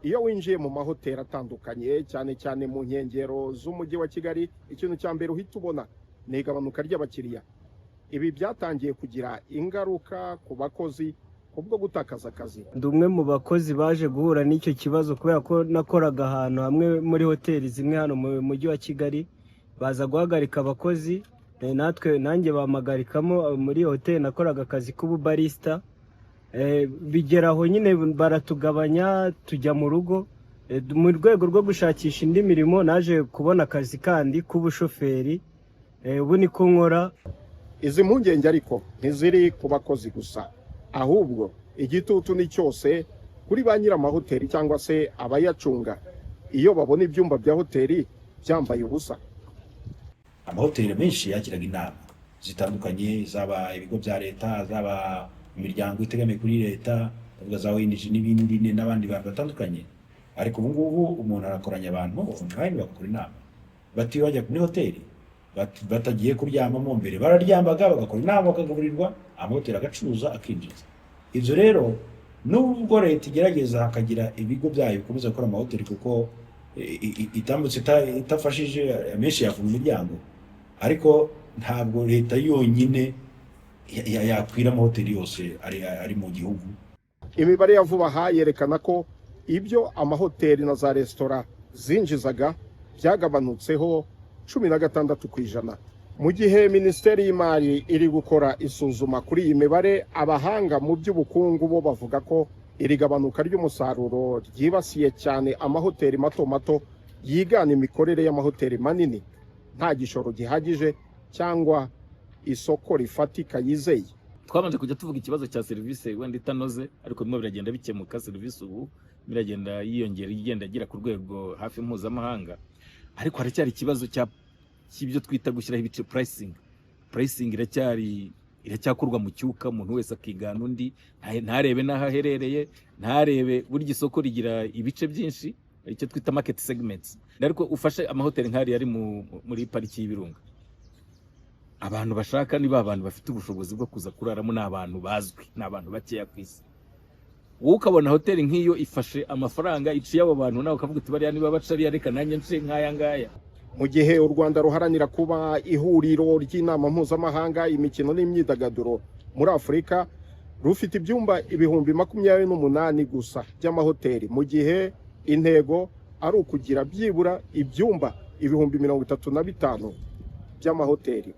iyo winjiye mu mahoteli atandukanye cyane cyane mu nkengero z'umujyi wa Kigali, ikintu cya mbere uhita ubona ni igabanuka ry'abakiriya. Ibi byatangiye kugira ingaruka ku bakozi kubwo gutakaza akazi. Ndi umwe mu bakozi baje guhura n'icyo kibazo kubera ko nakoraga ahantu hamwe muri hoteli zimwe hano mu mujyi wa Kigali, baza guhagarika abakozi, nanjye bamagarikamo muri hoteli nakoraga akazi k'ububarista. Bigeraho nyine baratugabanya tujya mu rugo, mu rwego rwo gushakisha indi mirimo naje kubona akazi kandi k'ubushoferi, ubu niko nkora. Izi mpungenge ariko ntiziri ku bakozi gusa, ahubwo igitutu ni cyose kuri ba nyir'amahoteli cyangwa se abayacunga iyo babona ibyumba bya hoteli byambaye ubusa. Amahoteli menshi yakiraga inama zitandukanye, zaba ibigo bya leta, zaba imiryango itegamiye kuri leta, ndavuga za ONG n'ibindi n'abandi bantu batandukanye. Ariko ubu ngubu umuntu arakoranya abantu online bagakora inama, bati bajya kuri hoteli batagiye kuryamamo mbere, bararyambaga bagakora inama bakagaburirwa, amahoteli agacuruza akinjiza. Ibyo rero nubwo leta igerageza hakagira ibigo byayo bikomeza gukora amahoteli kuko itambutse itafashije menshi yafunga imiryango, ariko ntabwo leta yonyine yakwira amahoteli yose ari mu gihugu. Imibare ya vuba aha yerekana ko ibyo amahoteli na za resitora zinjizaga byagabanutseho 16%. Mu gihe Minisiteri y'Imari iri gukora isuzuma kuri iyi mibare, abahanga mu by'ubukungu bo bavuga ko iri gabanuka ry'umusaruro ryibasiye cyane amahoteli mato mato yigana imikorere y'amahoteli manini, nta gishoro gihagije cyangwa isoko rifatika yizeye. Twabanje kujya tuvuga ikibazo cya serivisi wenda itanoze, ariko bimwe biragenda bikemuka. Serivisi ubu biragenda yiyongera, igenda agira ku rwego hafi mpuzamahanga, ariko haracyari ikibazo cy'ibyo twita gushyiraho ibice pricing iracyakurwa mu cyuka, umuntu wese akigana undi, ntarebe n'aho aherereye, ntarebe burya isoko rigira ibice byinshi, icyo twita market segments. Ariko ufashe amahoteli nk'ari yari muri pariki y'Ibirunga, abantu bashaka ni abantu bafite ubushobozi bwo kuza kuraramo, n'abantu bazwi, n'abantu bakeya ku isi. Wowe ukabona hoteli nk'iyo ifashe amafaranga iciye abo bantu, nawe ukavuga uti bariya niba bacariya reka nanjye nce nk'aya ngaya. Mu gihe u Rwanda ruharanira kuba ihuriro ry'inama mpuzamahanga imikino n'imyidagaduro muri Afurika, rufite ibyumba 28,000 gusa by'amahoteli, mu gihe intego ari ukugira byibura ibyumba 35,000 by'amahoteli.